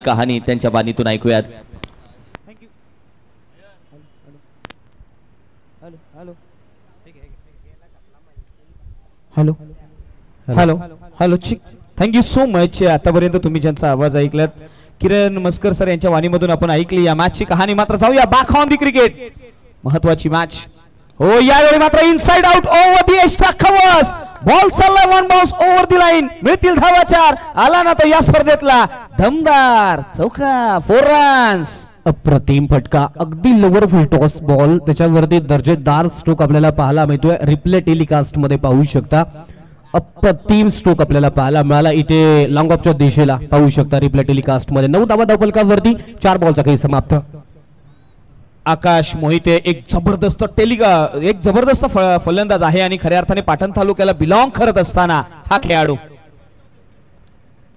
कहाणी त्यांच्या बाणीतून ऐकूयात। Hello hello hello thank you so much. आतापर्यंत तुम्ही ज्यांचा आवाज ऐकलात किरण मस्कर सर यांच्या वाणीमधून आपण ऐकली या मॅचची कहाणी। मात्र जाऊया बॅक ऑन दी क्रिकेट, महत्वाची मॅच हो। यावेळी मात्र inside out over the extra covers, ball चाललाय one bounce over the line, मिळतील धावा 4। आला ना तो या स्पर्धेतला दमदार चौका, 4 रन्स। अप्रतिम फटका, अगदी लोअर फुल टॉस बॉल, त्याच्यावरती दर्जेदार स्ट्रोक आपल्याला पाहायला मिळतोय। रिप्ले टेलिकास्ट मध्ये पाहू शकता, अप्रतिम स्ट्रोक आपल्याला पाहायला मिळाला। इथे लॉंग ऑफच्या दिशेला पाहू शकता रिप्ले टेलिकास्ट मध्ये। 9 धावा धावफलकावरती 4 बॉलचा काही समाप्त। आकाश मोहिते एक जबरदस्त फलंदाज आहे आणि खऱ्या अर्थाने पाटण तालुक्याला बिलॉंग करत असताना हा खेळाडू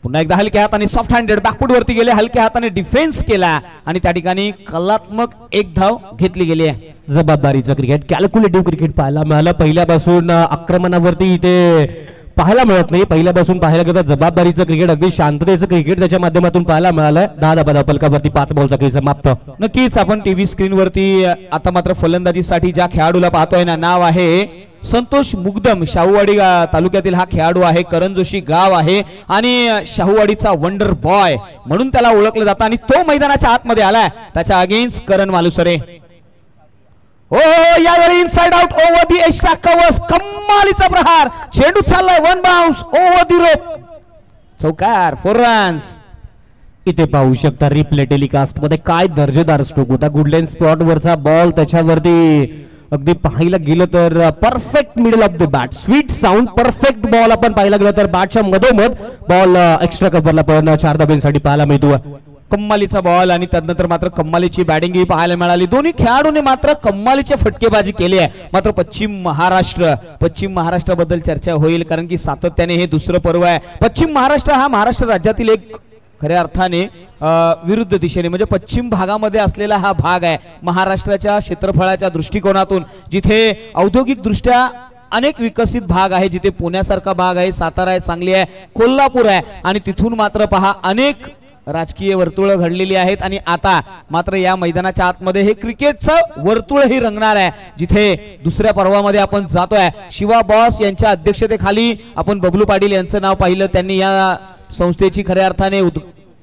पुन्हा एकदा हलक्या हाताने सॉफ्ट हँडेड बॅकफुट वरती गेले, हलक्या हाताने डिफेन्स केला आणि त्या ठिकाणी कलात्मक एक धाव घेतली गेली आहे। जबाबदारीचं क्रिकेट, कॅल्क्युलेटिव्ह क्रिकेट पाहायला मिळालं। पहिल्यापासून आक्रमणावरती इथे पाहायला मिळत नाही, पहिल्यापासून पाहायला गेलं जबाबदारीचं क्रिकेट, अगदी शांततेचं क्रिकेट त्याच्या माध्यमातून पाहायला मिळालंय। 10 धावा धावफलकावरती 5 बॉलचा काही समाप्त। नक्कीच आपण टीव्ही स्क्रीन वरती आता मात्र फलंदाजीसाठी ज्या खेळाडूला पाहतोय ना, नाव आहे संतोष मुगदम। शाहूवाडी तालुक्यातील हा खेळाडू आहे, करण जोशी गाव आहे आणि शाहूवाडीचा वंडर बॉय म्हणून त्याला ओळखलं जातं आणि तो मैदानाच्या आतमध्ये आलाय। त्याच्या अगेन्स्ट करण मालुसरे। ओ यावेळी inside out over the extra covers, कमालीचा प्रहार, चेंडू चाललाय वन बाउन्स ओव्हर दी रोप, चौकार, 4 रन्स। इथे पाहू शकता रिप्ले टेलिकास्ट मध्ये काय दर्जेदार स्ट्रोक होता। गुडलेन स्पॉट वरचा बॉल, त्याच्यावरती अगदी पाहायला गेलं तर perfect middle of the bat, sweet sound, perfect ball आपण पाहायला गेलं तर बॅटच्या मधोमध बॉल एक्स्ट्रा कव्हरला पण 4 धाब्यांसाठी पाहायला मिळतो। कम्मालीचा बॉल आणि त्यानंतर मात्र कम्मालीची बॅटिंग ही पाहायला मिळाली। दोन्ही खेळाडूंनी मात्र कम्मालीचे फटकेबाजी केली आहे। मात्र पश्चिम महाराष्ट्राबद्दल चर्चा होईल कारण की सातत्याने हे दुसरं पर्व आहे। पश्चिम महाराष्ट्र हा महाराष्ट्र राज्यातील एक खऱ्या अर्थाने विरुद्ध दिशेने म्हणजे पश्चिम भागामध्ये असलेला हा भाग आहे महाराष्ट्राच्या क्षेत्रफळाच्या दृष्टिकोनातून, जिथे औद्योगिक दृष्ट्या अनेक विकसित भाग आहे, जिथे पुण्यासारखा भाग आहे, सातारा आहे, सांगली आहे, कोल्हापूर आहे आणि तिथून मात्र पहा अनेक राजकीय वर्तुळ घडलेली आहेत आणि आता मात्र या मैदानाच्या आतमध्ये हे क्रिकेटचं वर्तुळ ही रंगणार आहे, जिथे दुसऱ्या पर्वामध्ये आपण जातोय। शिवा बॉस यांच्या अध्यक्षतेखाली आपण बबलू पाटील यांचं नाव पाहिलं, त्यांनी या संस्थेची खऱ्या अर्थाने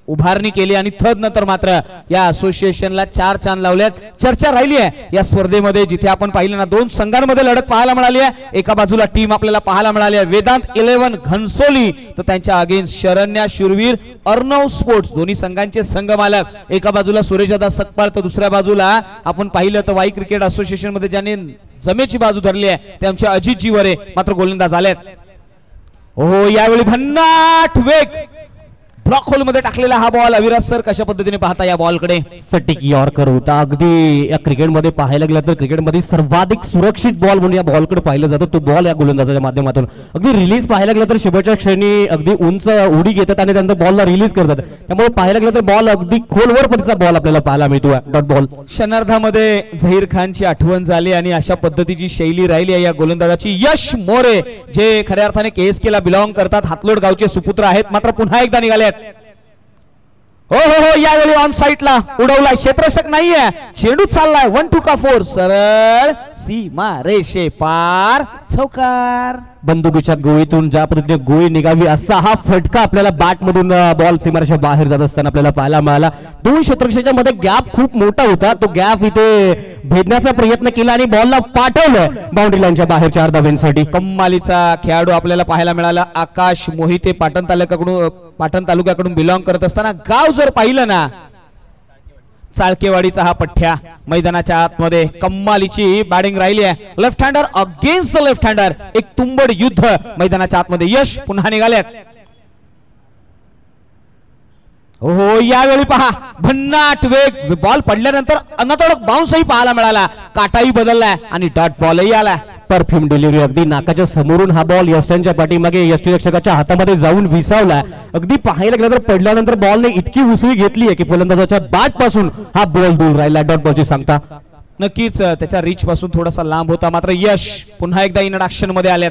उभारणी केली आणि नंतर मात्र या असोसिएशनला 4 चांद लावल्यात। चर्चा राहिली आहे या स्पर्धेमध्ये, जिथे आपण पाहिलं ना 2 संघांमध्ये लढत पाहायला मिळाली आहे। एका बाजूला टीम आपल्याला पाहायला मिळाली आहे वेदांत 11 घनसोली, तर त्यांच्या अगेन्स्ट शरण्या शूरवीर अर्णव स्पोर्ट्स, दोन्ही संघांचे संघ मालक। एका बाजूला सुरेशदादा सकपाळ तर दुसऱ्या बाजूला आपण पाहिलं तर वाई क्रिकेट असोसिएशन मध्ये ज्यांनी जमेची बाजू धरली आहे ते आमचे अजितजी वरे मात्र गोलंदाज आलेत। हो यावेळी भन्नाट वेग, ब्लॉक होल मध्ये टाकलेला हा बॉल। अविराज सर कशा पद्धतीने पाहता या बॉलकडे? सटीक यॉर्कर होता, अगदी या क्रिकेटमध्ये पाहायला गेलं तर क्रिकेटमध्ये सर्वाधिक सुरक्षित बॉल म्हणून या बॉलकडे पाहिलं जातं। तो बॉल या गोलंदाजाच्या माध्यमातून अगदी रिलीज पाहायला गेलं तर शेवटच्या क्षणी अगदी उंच उडी घेतात आणि त्यानंतर बॉलला रिलीज करतात, त्यामुळे पाहायला गेलं तर बॉल अगदी खोलवर पडचा बॉल आपल्याला पाहायला मिळतो। डॉट बॉल क्षणार्धामध्ये झहीर खानची आठवण झाली आणि अशा पद्धतीची शैली राहिली आहे या गोलंदाजाची। यश मोरे जे खऱ्या अर्थाने KSK ला बिलॉंग करतात, हातलोड गावचे सुपुत्र आहेत, मात्र पुन्हा एकदा निघाले। हो यावेळी ऑन साइडला उडवलाय, क्षेत्ररक्षक नाहीये, चेंडू चाललाय 1-2 का 4, सरळ सीमा रेषे पार, चौकार। बंदुकीच्या गोळीतून ज्या पद्धतीने गोळी निघावी असा हा फटका आपल्याला बॅट मधून बॉल सीमारेषा बाहेर जात असताना आपल्याला पाहायला मिळाला। 2 क्षेत्ररक्षकांच्या मध्ये गॅप खूप मोठा होता, तो गॅप इथे भेदण्याचा प्रयत्न केला आणि बॉलला पाठवलं बाउंड्री लाईनच्या बाहेर 4 धाब्यांसाठी। कम्मालीचा खेळाडू आपल्याला पाहायला मिळाला आकाश मोहिते, पाटण तालुक्याकडून बिलॉंग करत असताना गाव जर पाहिलं ना चाळकेवाडीचा हा पठ्ठ्या मैदानाच्या आतमध्ये कम्मालीची बॅटिंग राहिली आहे। लेफ्ट हँडर अगेन्स्ट द लेफ्ट हँडर, एक तुंबड युद्ध मैदानाच्या आतमध्ये। यश पुन्हा निघालेत। हो यावेळी पहा भन्नाट वेग, बॉल पडल्यानंतर अनतोडक बाउन्सही पाहायला मिळाला, काटाही बदललाय आणि डॉट बॉलही आला। परफ्यूम डिलिव्हरी, अगदी नाकाच्या समोरून हा बॉल यष्टीच्या पाठीमागे यष्टीरक्षकाच्या हातामध्ये जाऊन विसावला। अगदी पाहायला गेलं तर पडल्यानंतर बॉलने इतकी उसळी घेतली आहे की फलंदाजाच्या बॅट पासून हा बॉल दूर राहिला। डॉट बॉलची सांगता नक्कीच त्याच्या रीच पासून थोडासा लांब होता, मात्र यश पुन्हा एकदा इन ऍक्शन मध्ये आलेत।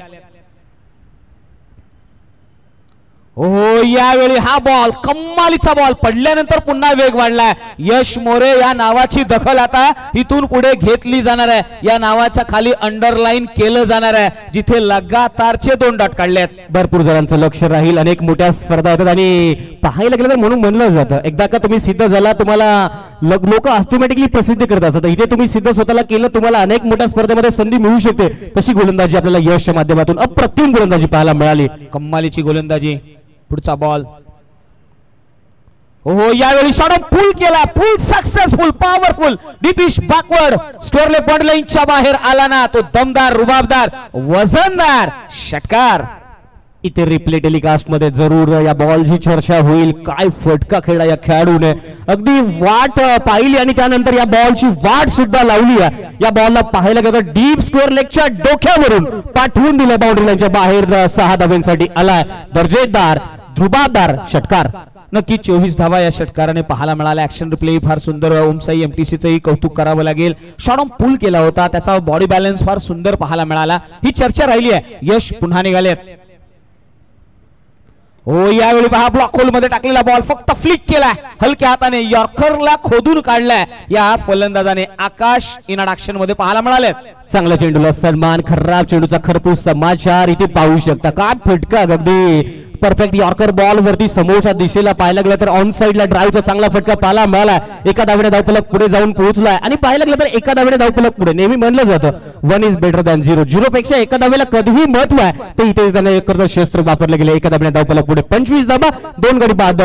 हो यावेळी हा बॉल कमालीचा बॉल पडल्यानंतर पुन्हा वेग वाढलाय. यश मोरे या नावाची दखल आता इथून पुढे घेतली जाणार आहे. या नावाच्या खाली अंडरलाईन केलं जाणार आहे, जिथे लगातारचे 2 डॉट काढले आहेत. भरपूर जणांचं लक्ष राहील. अनेक मोठ्या स्पर्धा होतात आणि पाहायला गेलं तर म्हणून म्हणलं जातं एकदा का तुम्ही सिद्ध झाला तुम्हाला लोक ऑटोमॅटिकली प्रसिद्ध करत असतात. इथे तुम्ही सिद्ध स्वतःला केलं, तुम्हाला अनेक मोठ्या स्पर्धेमध्ये संधी मिळू शकते. तशी गोलंदाजी आपल्याला यशच्या माध्यमातून अप्रतिम गोलंदाजी पाहायला मिळाली. कमालीची गोलंदाजी. पुढचा बॉल. हो यावेळी शॉट पुल केला, pull successful, powerful, deepish backward, square leg border लाईनच्या बाहेर आला ना तो दमदार, रुबाबदार, वजनदार षटकार. इथे रिप्ले टेलिकास्ट मध्ये जरूर या बॉलची चर्चा होईल. काय फटका खेळला या खेळाडूने, अगदी वाट पाहिली आणि त्यानंतर या बॉलची वाट सुद्धा लावली. या बॉलला पाहायला गेलं डीप स्क्वेअर लेगच्या डोक्यावरून पाठवून दिलं बाउंड्री लाईनच्या बाहेर. 6 धाब्यांसाठी आलाय दर्जेदार, रुबाबदार षटकार. नक्की 24 धावा या षटकाराने पाहायला मिळाला. ऍक्शन रिप्ले फार सुंदर. ओमसाई एमटीसीचंही कौतुक करावं लागेल. शॉट पुल केला होता, त्याचा बॉडी बॅलन्स फार सुंदर पाहायला मिळाला. ही चर्चा राहिली आहे. यश पुन्हा निघालेत. हो यावेळी पहा ब्लॉक होल मध्ये टाकलेला बॉल फक्त फ्लिक केलाय हलक्या हाताने, यॉर्करला खोदून काढलाय या फलंदाजाने. आकाश इन ऍक्शन मध्ये पाहायला मिळाले. चांगल्या चेंडूला सन्मान, खराब चेंडूचा खरपूस समाचार इथे पाहू शकता. काय फटका, अगदी परफेक्ट यॉर्कर बॉल वरती समोरच्या दिशेला पाहायला गेलं तर ऑन साइडला ड्राईव्हचा चांगला फटका पाहायला मिळाला. एका धावेने धावफलक पुढे जाऊन पोहोचलाय आणि पाहायला गेलं तर एका धावेने धावफलक पुढे. नेहमी म्हणलं जातं 1 इज बेटर दॅन 0. 0 पेक्षा एका धावेला कधीही महत्व आहे, ते इथे त्याने करत शस्त्र वापरले गेले. एका धावेने धावफलक पुढे 25 धाबा, 2 गडी बाद,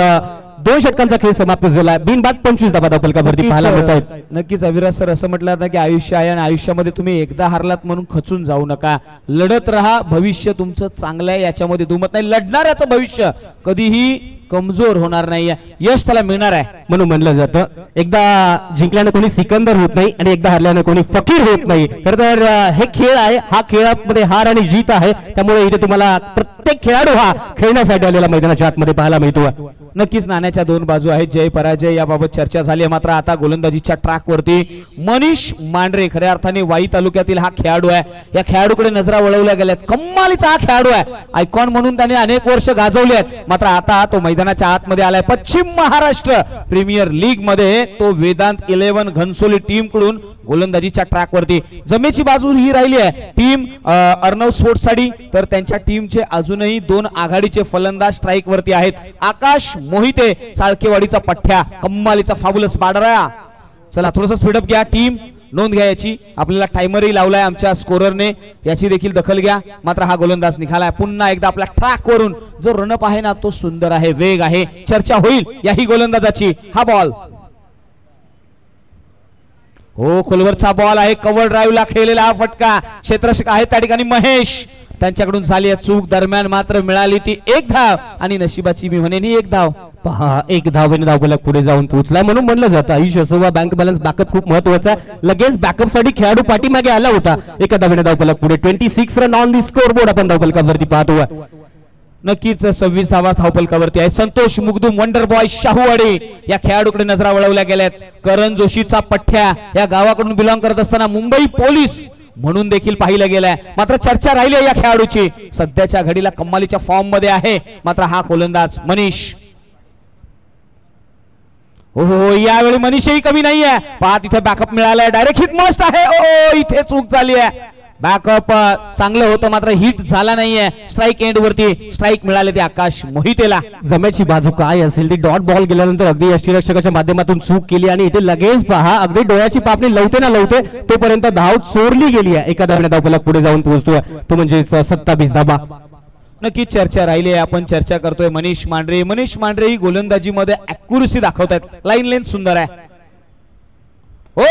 2 षटकांचा खेळ समाप्त झाला. बिनबाद 25 धाबा धावफलकावरती पाहायला मिळत आहेत. नक्कीच अविराज सर असं म्हटलं जातं की आयुष्य आहे आणि आयुष्यामध्ये तुम्ही एकदा हारलात म्हणून खचून जाऊ नका. लढत राहा, भविष्य तुमचं चांगलं आहे याच्यामध्ये दुमत नाही. लढणाऱ्याचं भविष्य कधीही कमजोर होणार नाही. यश त्याला मिळणार आहे. म्हणून म्हणलं जातं एकदा जिंकल्याने कोणी सिकंदर होत नाही आणि एकदा हरल्याने कोणी फकीर होत नाही. खरं तर हे खेळ आहे, हा खेळामध्ये हार आणि जीत आहे. त्यामुळे इथे तुम्हाला प्रत्येक खेळाडू हा खेळण्यासाठी आलेला मैदानाच्या आतमध्ये पाहायला मिळतो. नक्कीच नाण्याच्या 2 बाजू आहेत. जय पराजय याबाबत चर्चा झाली आहे. मात्र आता गोलंदाजीच्या ट्रॅक वरती मनीष मांढरे खऱ्या अर्थाने वाई तालुक्यातील हा खेळाडू आहे. या खेळाडूकडे नजरा वळवल्या गेल्यात. कमालीचा हा खेळाडू आहे. आयकॉन म्हणून त्याने अनेक वर्ष गाजवले आहेत. मात्र आता तो मैदानाच्या आतमध्ये आलाय. पश्चिम महाराष्ट्र प्रीमियर लीग मध्ये तो वेदांत 11 घनसोली टीम कडून गोलंदाजीच्या ट्रॅक वरती. जमेची बाजू ही राहिली आहे टीम अर्णव स्पोर्ट्स साठी. तर त्यांच्या टीमचे अजूनही 2 आघाडीचे फलंदाज स्ट्राईक वरती आहेत. आकाश मोहिते, चाळकेवाडीचा पठ्ठ्या, कम्मालीचा फाबुलस बाडरा. चला थोडंसं स्पीडअप घ्या. टीम नोंद घ्या याची. आपल्याला टायमरही लावलाय आमच्या स्कोररने, याची देखील दखल घ्या. मात्र हा गोलंदाज निघालाय पुन्हा एकदा आपल्या ट्रॅक वरून. जो रनअप आहे ना तो सुंदर आहे, वेग आहे. चर्चा होईल याही गोलंदाजाची. हा बॉल हो खोलवरचा बॉल आहे. कव्हर ड्राईव्हला खेळलेला हा फटका. क्षेत्ररक्षक आहे त्या ठिकाणी महेश, त्यांच्याकडून झाली आहे चूक. दरम्यान मात्र मिळाली ती 1 धाव आणि नशिबाची मी म्हणेन 1 धाव. पहा 1 धावेने धावफलक पुढे जाऊन पोहोचलाय. म्हणून म्हणलं जातं आयुष्य असो बँक बॅलन्स बॅकअप खूप महत्वाचा आहे. लगेच बॅकअप साठी खेळाडू पाठीमागे आला होता. एका धावेने धावफलक पुढे 26 run on the score board आपण धावफलकावरती पाहतो. नक्कीच 26 धावा धावफलकावरती आहे. संतोष मुगदुम वंडर बॉय शाहूवाडी या खेळाडूकडे नजरा वळवल्या गेल्यात. करण जोशीचा पठ्ठ्या या गावाकडून बिलॉंग करत असताना मुंबई पोलीस म्हणून देखील पाहिलं गेलंय. मात्र चर्चा राहिली आहे या खेळाडूची. सध्याच्या घडीला कमालीच्या फॉर्म मध्ये आहे. मात्र हा गोलंदाज मनीष. हो यावेळी मनीषही कमी नाहीये. पहा तिथे बॅकअप मिळालाय. डायरेक्ट हिट मस्ट आहे. ओ इथे चूक झाली आहे. बॅकअप चांगलं होतं मात्र हिट झाला नाहीये. स्ट्राईक एंड वरती स्ट्राईक मिळाले ते आकाश मोहितेला. जमेची बाजू काय असेल ती डॉट बॉल गेल्यानंतर अगदी यष्टीरक्षकाच्या माध्यमातून चूक केली आणि इथे लगेच पहा अगदी डोळ्याची पापणी लवते ना लवते तोपर्यंत धाव चोरली गेली आहे. एका धावेने धावफलक पुढे जाऊन पोहोचतोय तो म्हणजे 27 धाबा. नक्कीच चर्चा राहिली आहे. आपण चर्चा करतोय मनीष मांढरे. मनीष मांढरे ही गोलंदाजी मध्ये अॅक्युरसी दाखवतात. लाईन लेंथ सुंदर आहे. हो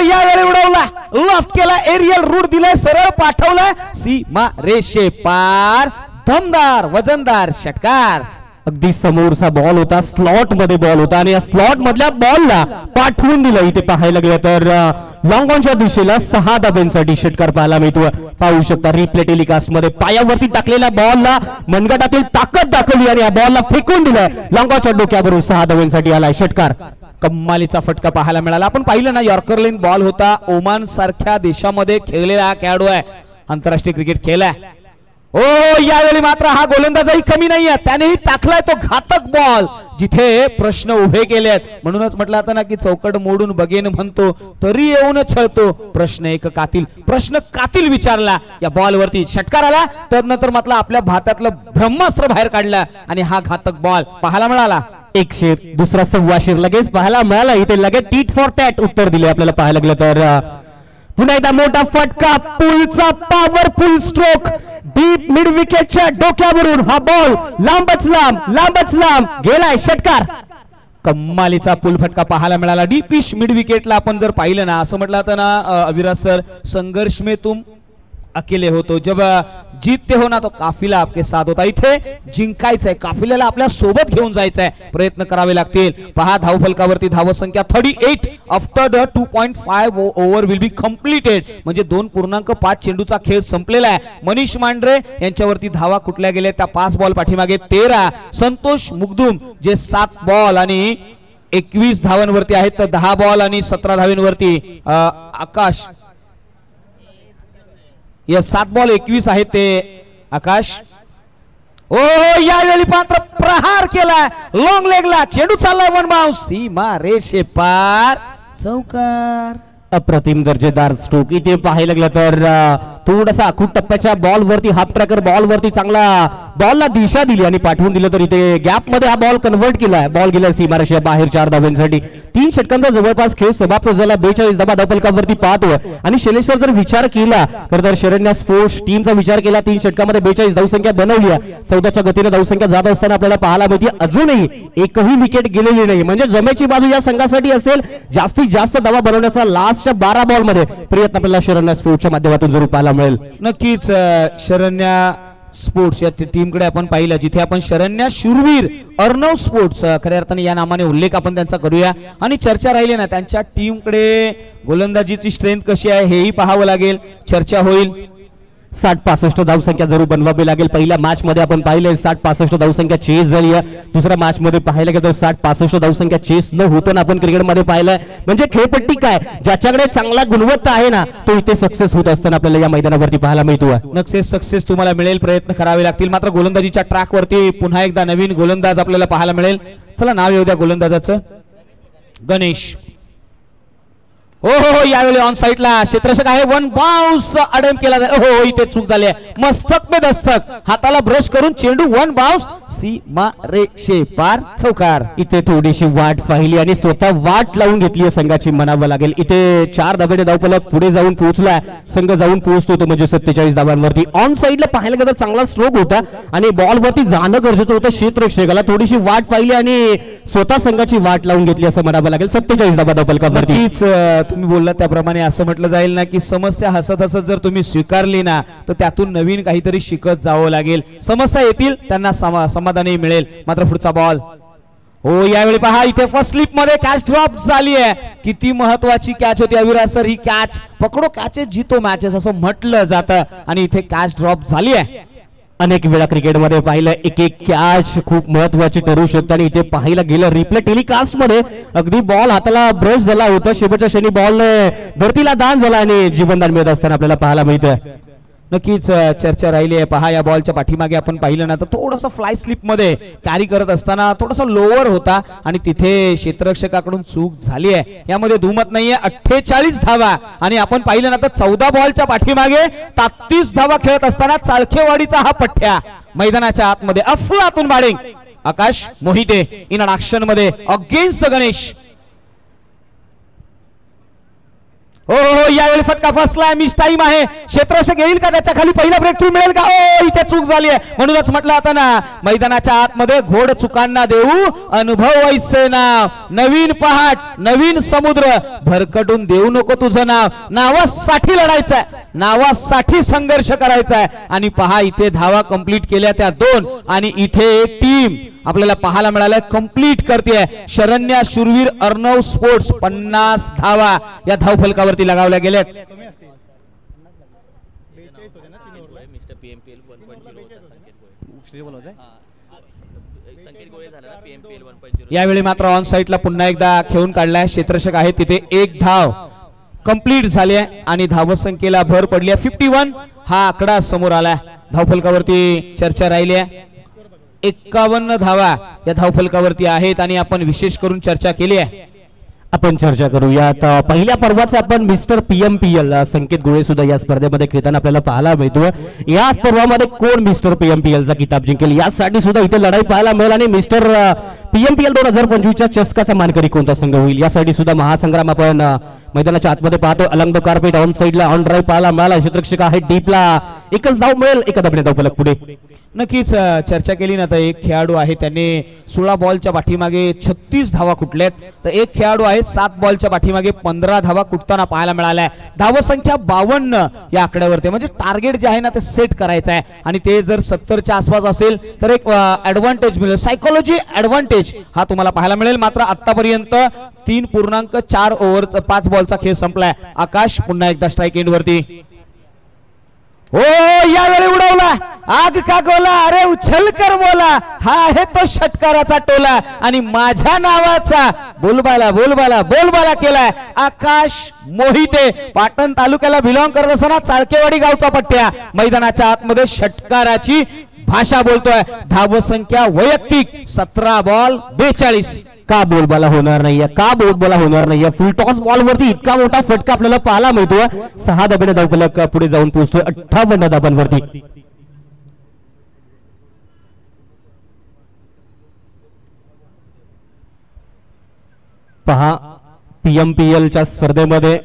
यावेळी उडवला, लॉफ्ट केला, एरियल रूट दिलाय, सरळ पाठवलाय सीमा रेषे पार. दमदार वजनदार षटकार. अगदी समोरचा बॉल होता, स्लॉट मध्ये बॉल होता आणि या स्लॉट मधल्या बॉलला पाठवून दिलं. इथे पाहायला गेलं तर लॉंग ऑनच्या दिशेला 6 धाब्यांसाठी षटकार पाहायला मिळतो. पाहू शकता रिप्ले टेलिकास्ट मध्ये पायावरती टाकलेल्या बॉलला मनगटातील ताकद दाखवली आणि या बॉलला फेकून दिलंय. लॉंग ऑनच्या डोक्यावरून 6 धाब्यांसाठी आलाय षटकार. कम्मालीचा फटका पाहायला मिळाला. आपण पाहिलं ना यॉर्कर लेन बॉल होता. ओमान सारख्या देशामध्ये खेळलेला हा खेळाडू आहे. आंतरराष्ट्रीय क्रिकेट खेळलाय. ओ यावेळी मात्र हा गोलंदाजही कमी नाहीये, त्यानेही टाकलाय तो घातक बॉल जिथे प्रश्न उभे केलेत. म्हणूनच म्हटलं आता ना की चौकट मोडून बघेन म्हणतो तरी येऊन छळतो. प्रश्न कातील विचारला. या बॉल वरती षटकार आला, त्यानंतर मात्र आपल्या भातातलं ब्रह्मास्त्र बाहेर काढला आणि हा घातक बॉल पाहायला मिळाला. एक शेर, दुसरा सव्वा शेर लगेच पाहायला मिळाला. इथे लगेच टीट फॉर टॅट उत्तर दिले आपल्याला पाहायला गेलं तर. पुन्हा एकदा मोठा फटका, पुलचा पॉवरफुल स्ट्रोक डीप मिड विकेटच्या डोक्यावरून हा बॉल लांबच लांब गेलाय. षटकार. कम्मालीचा पुल फटका पाहायला मिळाला. डीपिश मिड विकेटला आपण जर पाहिलं ना, असं म्हटलं तर ना अविराज सर, संघर्ष में तुम अकेले होतो, जब जीतते हो ना तो काफिला आपके साथ होता. इथे जिंकायचंय, काफिल्याला आपल्या सोबत घेऊन जायचंय, प्रयत्न करावे लागतील. पहा धावफलकावरती धावसंख्या 38 after the 2.5 over will be completed, म्हणजे 2.5 चेंडूचा खेळ संपलेला आहे. मनीष मांढरे यांच्यावरती धावा कुठल्या गेल्या त्या 5 बॉल पाठीमागे 13. संतोष मुगदुम जे 7 बॉल आणि 21 धावांवरती आहेत, तर 10 बॉल आणि 17 धावांवरती आकाश, या 7 बॉल 21 आहेत ते आकाश. ओ यावेळी पात्र प्रहार केलाय लॉंग लेगला, चेंडू चाललाय वन बाउंस, सीमा रेषे पार, चौकार. अप्रतिम दर्जेदार स्ट्रोक. इथे पाहायला गेलं तर थोडासा आखूट टप्प्याच्या बॉल वरती, हाफ ट्रॅकर बॉल वरती चांगला बॉलला दिशा दिली आणि पाठवून दिलं, तर इथे गॅप मध्ये हा बॉल कन्व्हर्ट केलाय. बॉल गेला सीमारेषेच्या बाहेर 4 धावांसाठी. 3 षटकांचा जवळपास खेळ समाप्त झाला. 42 धावा धावफलकावरती पाहतोय. आणि शैलेश्वर जर विचार केला तर शरण्या स्पोर्ट्स टीमचा विचार केला, 3 षटकामध्ये 42 धावसंख्या बनवली आहे. 14च्या गतीने धावसंख्या जात असताना आपल्याला पाहायला मिळते अजूनही एकही विकेट गेलेली नाही, म्हणजे जमेची बाजू या संघासाठी असेल. जास्तीत जास्त धावा बनवण्याचा लास्टच्या 12 बॉल मध्ये प्रयत्न आपल्याला शरण्या स्पोर्ट्सच्या माध्यमातून जरूर पाहायला मिळेल. नक्कीच शरण्या स्पोर्ट्स या टीमकडे आपण पाहिलं, जिथे आपण शरण्या शूरवीर अर्णव स्पोर्ट्स खऱ्या अर्थाने या नामाने उल्लेख आपण त्यांचा करूया. आणि चर्चा राहिली ना त्यांच्या टीमकडे गोलंदाजीची स्ट्रेंथ कशी आहे हेही पाहावं लागेल, चर्चा होईल. 60-65 धावसंख्या जरूर बनवावी लागेल. पहिल्या मॅच मध्ये आपण पाहिले 60-65 धावसंख्या चेस झाली आहे. दुसऱ्या मॅच मध्ये पाहायला गेलं तर 60-65 धावसंख्या चेस न होताना आपण क्रिकेटमध्ये पाहिलंय. म्हणजे खेळपट्टी काय, ज्याच्याकडे चांगला गुणवत्ता आहे ना तो इथे सक्सेस होत असताना आपल्याला या मैदानावरती पाहायला मिळतो. नक्कीच सक्सेस तुम्हाला मिळेल, प्रयत्न करावे लागतील. मात्र गोलंदाजीच्या ट्रॅक वरती पुन्हा एकदा नवीन गोलंदाज आपल्याला पाहायला मिळेल. चला नाव येऊ द्या गोलंदाजाचं, गणेश. हो यावेळी ऑन साइडला क्षेत्ररक्षक आहे, वन बाउन्स अडम केला जाय. हो इथे चूक झाली आहे. मस्तक में दस्तक, हाताला ब्रश करून चेंडू वन बाउन्स, सीमा रेषे पार, चौकार. इथे थोडीशी वाट पाहिली आणि स्वतः वाट लावून घेतली संघाची म्हणावं लागेल. इथे 4 धाब्याने धावफलक पुढे जाऊन पोहोचलाय, संघ जाऊन पोहोचतो तो म्हणजे 47 धावांवरती. ऑन साइडला पाहायला गेलं चांगला स्ट्रोक होता आणि बॉल वरती जाणं गरजेचं होतं. क्षेत्ररक्षकाला थोडीशी वाट पाहिली आणि स्वतः संघाची वाट लावून घेतली असं म्हणावं लागेल. 47 धावा धावफलकावरती. तुम्ही बोललात त्याप्रमाणे असं म्हटलं जाईल ना की समस्या हसत हसत जर तुम्ही स्वीकारली ना तर त्यातून नवीन काहीतरी शिकत जावं लागेल. समस्या येतील, त्यांना समाधानही मिळेल. मात्र पुढचा बॉल, हो यावेळी पहा इथे फर्स्ट स्लिप मध्ये कॅच ड्रॉप झाली आहे. किती महत्वाची कॅच होती अविराज सर, ही कॅच पकडो कॅचेस जितो मॅचेस असं म्हटलं जातं आणि इथे कॅच ड्रॉप झाली आहे. अनेक वेळा क्रिकेटमध्ये पाहिलं एक कॅच खूप महत्वाची ठरू शकते आणि इथे पाहायला गेलं रिप्ले टेलिकास्ट मध्ये अगदी बॉल हाताला ब्रश झाला होता, शेवटच्या क्षणी बॉल धरतीला दान झाला आणि जीवनदान मिळत असताना आपल्याला पाहायला मिळतं. नक्कीच चर्चा राहिली आहे. पहा या बॉलच्या पाठीमागे आपण पाहिलं ना तर थोडंसं फ्लाय स्लिप मध्ये कॅरी करत असताना थोडासा लोअर होता आणि तिथे क्षेत्ररक्षकाकडून चूक झाली आहे, यामध्ये दुमत नाहीये. 48 धावा आणि आपण पाहिलं ना तर 14 बॉलच्या पाठीमागे 33 धावा खेळत असताना चाळखेवाडीचा हा पठ्ठ्या मैदानाच्या आतमध्ये अफलातून batting. Akash Mohite in action मध्ये अगेन्स्ट द गणेश. हो यावेळी फटका फसलाय, मिस टाइम आहे. क्षेत्ररक्षक येईल का, त्याच्या खाली पहिला ब्रेक थ्रू मिळेल का? ओ इथे चूक झाली आहे. म्हणूनच म्हटलं आता ना मैदानाच्या आतमध्ये घोड चुकांना देऊ अनुभव वैसे नाव. नवीन पहाट नवीन समुद्र, भरकटून देऊ नको तुझं नाव. नावासाठी लढायचंय, नावासाठी संघर्ष करायचाय. आणि पहा इथे धावा कंप्लीट केल्या त्या 2 आणि इथे टीम आपल्याला पाहायला मिळालं कंप्लीट करते. शरण्या शूरवीर अर्णव स्पोर्ट्स 50 धावा या धावफलकावरती लगावल्या गेल्यात. यावेळी मात्र ऑन साइडला पुन्हा एकदा खेळून काढलाय. क्षेत्ररक्षक आहे तिथे 1 धाव कंप्लीट झाली आहे आणि धावसंख्येला भर पडली आहे. 51 हा आकडा समोर आला. धावफलकावरती चर्चा राहिली आहे. 51 धावा या धावफलकावरती आहेत आणि आपण विशेष करून चर्चा केली आहे. आपण चर्चा करूयात पहिल्या पर्वाचे आपण मिस्टर PMPL संकेत गोळे सुद्धा या स्पर्धेमध्ये खेळताना आपल्याला पाहायला मिळतोय. या पर्वामध्ये कोण मिस्टर PMPL चा किताब जिंकेल यासाठी सुद्धा इथे लढाई पाहायला मिळेल आणि मिस्टर PMPL 2025 च्या चषकाचा मानकरी कोणता संघ होईल यासाठी सुद्धा महासंग्राम आपण मैदानाच्या आतमध्ये पाहतो. अलंग द कार्पेट ऑन साइडला ऑन ड्राईव्ह पाहायला मिळाला. क्षेत्ररक्षक आहे डीपला एकच धाव मिळेल. एका धावने धावफलक पुढे. नक्कीच चर्चा केली ना तर एक खेळाडू आहे त्याने 16 बॉलच्या पाठीमागे 36 धावा कुठल्यात. तर एक खेळाडू आहे 7 बॉलच्या पाठीमागे 15 धावा कुठताना पाहायला मिळाल्या. धावसंख्या 52 या आकड्यावरती म्हणजे टार्गेट जे आहे ना ते सेट करायचं आहे आणि ते जर 70च्या आसपास असेल तर एक ऍडव्हान्टेज मिळेल. सायकोलॉजी ऍडव्हान्टेज हा तुम्हाला पाहायला मिळेल. मात्र आतापर्यंत 3.4 ओव्हर 5 बॉलचा खेळ संपलाय. आकाश पुन्हा एकदा स्ट्राईक एंड वरती. हो यावेळी उडवला आग का गोला. अरे उछल कर बोला. हा आहे तो षटकाराचा टोला आणि माझ्या नावाचा बोलबाला केलाय आकाश मोहिते. पाटण तालुक्याला बिलॉंग करत असताना चाळकेवाडी गावचा पट्ट्या मैदानाच्या आतमध्ये षटकाराची भाषा बोलतोय. धावसंख्या वैयक्तिक 17 बॉल 42. का बोलबाला होणार नाहीये. फुल टॉस बॉल वरती इतका मोठा फटका आपल्याला पाहायला मिळतोय. 6 धाब्याने धावफलक पुढे जाऊन पोहोचतोय 58 धाबांवरती. पहा PMPL च्या स्पर्धेमध्ये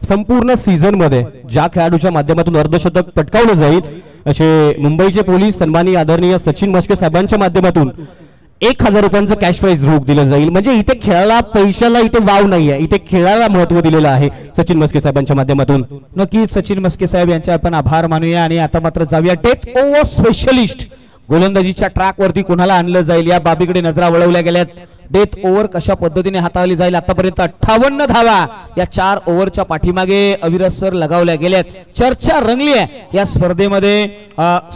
संपूर्ण सीझन मध्ये ज्या खेळाडूच्या माध्यमातून अर्धशतक पटकावलं जाईल असे मुंबईचे पोलीस सन्माननीय आदरणीय सचिन मस्के साहेबांच्या माध्यमातून 1000 रुपयांचं कॅश प्राइज रोख दिलं जाईल. म्हणजे इथे खेळाला पैशाला इथे वाव नाहीये. इथे खेळाला महत्व दिलेलं आहे सचिन मस्के साहेबांच्या माध्यमातून. नक्कीच सचिन मस्के साहेब यांचे आपण आभार मानूया आणि आता मात्र जाऊया डेथ ओव्हर स्पेशलिस्ट. गोलंदाजीच्या ट्रॅक वरती कोणाला आणलं जाईल या बाबीकडे नजरा वळवल्या गेल्यात. डेथ ओव्हर कशा पद्धतीने हाताळली जाईल. आतापर्यंत 58 धावा या 4 ओव्हरच्या पाठीमागे अविरसर लगावल्या गेल्यात. चर्चा रंगली आहे या स्पर्धेमध्ये.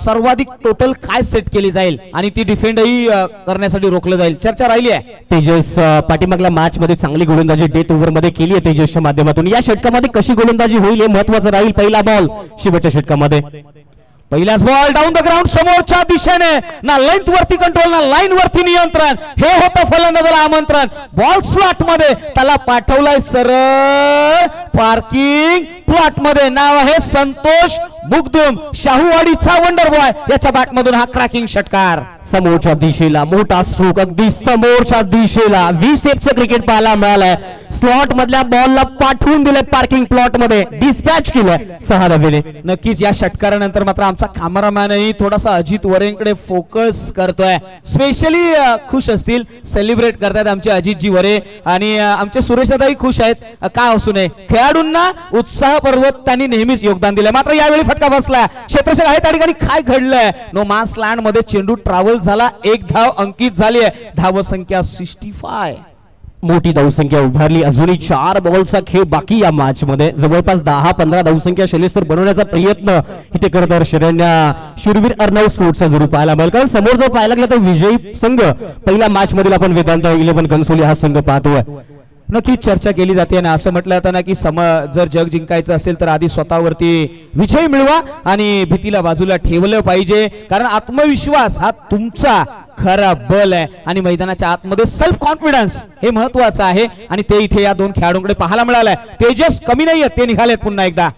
सर्वाधिक टोटल काय सेट केली जाईल आणि ती डिफेंडही करण्यासाठी रोखलं जाईल. चर्चा राहिली आहे. तेजस पाठीमागल्या मॅच मध्ये चांगली गोलंदाजी डेथ ओव्हर मध्ये केली आहे तेजसच्या माध्यमातून. या षटकामध्ये कशी गोलंदाजी होईल हे महत्वाचं राहील. पहिला बॉल शेवटच्या षटकामध्ये. पहिलाच बॉल डाऊन द ग्राउंड समोरच्या दिशेने. ना लेंथ वरती कंट्रोल ना लाईन वरती नियंत्रण. हे होतं फलंदाजाला आमंत्रण. बॉल स्लॉट मध्ये त्याला पाठवलाय सरळ पार्किंग प्लॉट मध्ये. नाव आहे संतोष मुगदुम. शाहूवाडीचा वंडर बॉय. याच्या बॅट मधून हा क्रॅकिंग षटकार. समोरच्या दिशेला मोठा स्ट्रोक. अगदी समोरच्या दिशेला V-शेपचं क्रिकेट पाहायला मिळालंय. स्लॉट मधल्या बॉलला पाठवून दिले पार्किंग प्लॉट मध्ये. डिस्पॅच केलंय 6 धावेने. नक्कीच या षटकारानंतर मात्र आमचा कॅमेरामॅनही थोडासा अजित वरेंकडे फोकस करतोय. स्पेशली खुश असतील. सेलिब्रेट करतात आमचे अजितजी वरे आणि आमचे सुरेशदाई खुश आहेत. काय असू नये खेळाडूंना उत्साह पर्वत त्यांनी नेहमीच योगदान दिलंय. मात्र यावेळी फटका बसला. क्षेत्ररक्षक आहे त्या ठिकाणी. काय घडलंय. नो मास लँड मध्ये चेंडू ट्रॅव्हल झाला. 1 धाव अंकित झाली आहे. धावसंख्या 65. मोठी धावसंख्या उभारली. अजूनही 4 बॉलचा खेळ बाकी या मॅच मध्ये. जवळपास 10-15 धावसंख्या शैलेश्वर बनवण्याचा प्रयत्न इथे करत असणाऱ्या शूरवीर अर्णव स्पोर्ट्सचा जरूर पाहायला मिळेल. कारण समोर जर पाहायला गेलं तर विजयी संघ पहिल्या मॅच मधील आपण वेदांत 11 कन्सोली हा संघ पाहतोय. नक्कीच चर्चा केली जाते ना असं म्हटलं जातं ना की जर जग जिंकायचं असेल तर आधी स्वतःवरती विजय मिळवा आणि भीतीला बाजूला ठेवलं पाहिजे. कारण आत्मविश्वास हा तुमचा खरा बल आहे आणि मैदानाच्या आतमध्ये सेल्फ कॉन्फिडन्स हे महत्वाचं आहे आणि ते इथे या 2 खेळाडूंकडे पाहायला मिळालंय. तेजस कमी नाहीये. ते निघालेत पुन्हा एकदा.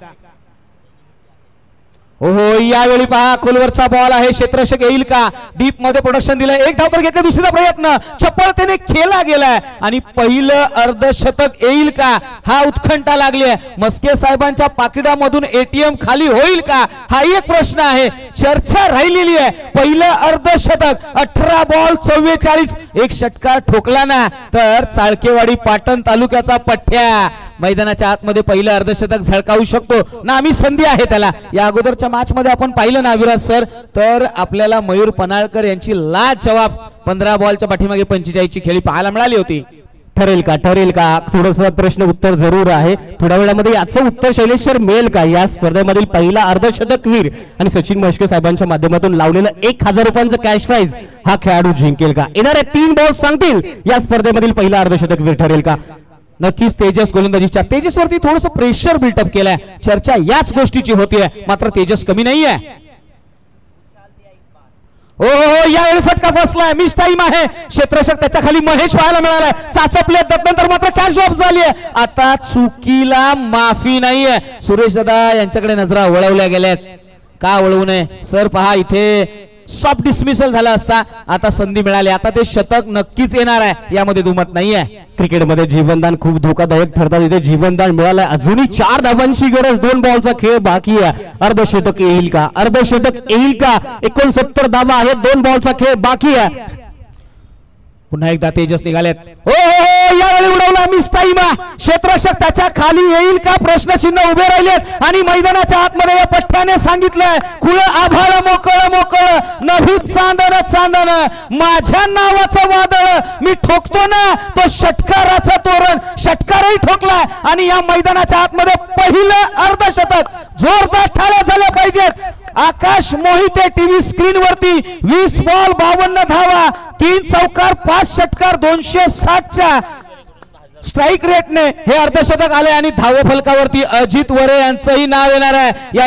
हो यावेळी पहा खोलवरचा बॉल आहे. क्षेत्ररक्षक येईल का. डीप मध्ये प्रोडक्शन दिलंय. 1 धाव तर घेतलं. दुसरीचा प्रयत्न चपळतेने केला गेलाय आणि पहिलं अर्धशतक येईल का हा उत्कंठा लागली आहे. मस्के साहेबांच्या पाकिटामधून ATM खाली होईल का हा एक प्रश्न आहे. चर्चा राहिलेली आहे. पहिलं अर्धशतक 18 बॉल 44. एक षटकार ठोकला ना तर चाळकेवाडी पाटण तालुक्याचा पठ्ठ्या मैदानाच्या आतमध्ये पहिलं अर्धशतक झळकावू शकतो ना. आम्ही संधी आहे त्याला. या अगोदरच्या मॅच मध्ये आपण पाहिलं ना विराज सर तर आपल्याला मयूर पनाळकर यांची लाजवाब 15 बॉलच्या पाठीमागे 45 ची खेळी पाहायला मिळाली होती. ठरेल का थोडस प्रश्न उत्तर जरूर आहे. थोड्या वेळामध्ये याचं उत्तर शैलेश्वर मिळेल का. या स्पर्धेमधील पहिला अर्धशतकवीर आणि सचिन मस्के साहेबांच्या माध्यमातून लावलेलं 1000 रुपयांचं कॅश प्राइज हा खेळाडू जिंकेल का. येणारे 3 बॉल सांगतील या स्पर्धेमधील पहिला अर्धशतकवीर ठरेल का. नक्कीच तेजस गोलंदाजीच्या तेजसवरती थोडंसं प्रेशर बिल्टअप केलंय. चर्चा याच गोष्टीची होतीये, मात्र तेजस कमी नाहीये. हो यावेळी फटका फसलाय. मिस टाइम आहे. क्षेत्ररक्षक त्याच्या खाली महेश पाहायला मिळालाय. चाचपले त्यानंतर मात्र कॅच ड्रॉप झाली आहे. आता चुकीला माफी नाहीये. सुरेश दादा यांच्याकडे नजरा वळवल्या गेल्यात. का वळवू नये सर? पहा इथे सॉफ्ट डिसमिसल झाला असता. आता संधी मिळाली. आता ते शतक नक्कीच येणार आहे, यामध्ये दुमत नाहीये. क्रिकेटमध्ये जीवनदान खूप धोकादायक ठरतात. इथे जीवनदान मिळालंय. अजूनही 4 धावांची गरज. 2 बॉलचा खेळ बाकी आहे. अर्धशतक येईल का? अर्धशतक येईल का? 69 धावा आहेत. 2 बॉलचा खेळ बाकी आहे. पुन्हा एकदा तेजस निघालेत. हो यावेळी उडवला. Miss time. क्षेत्ररक्षक त्याच्या खाली येईल का? प्रश्नचिन्ह उभे राहिलेत आणि मैदानाच्या आतमध्ये या पठ्ठ्याने सांगितलंय खुलं आभाळ मोकळ मोकळ नभी चांदण चांदण माझ्या नावाचं वादळ मी ठोकतो ना तो षटकाराचा तोरण. षटकारही ठोकलाय आणि या मैदानाच्या आतमध्ये पहिलं अर्धशतक. जोरदार टाळ्या झाल्या पाहिजेत. आकाश मोहिते टीव्ही स्क्रीन वरती 20 बॉल 52 धावा 3 चौकार 5 षटकार 260च्या स्ट्राईक रेटने हे अर्धशतक आले आणि धावफलकावरती अजित वरे यांचंही नाव येणार आहे.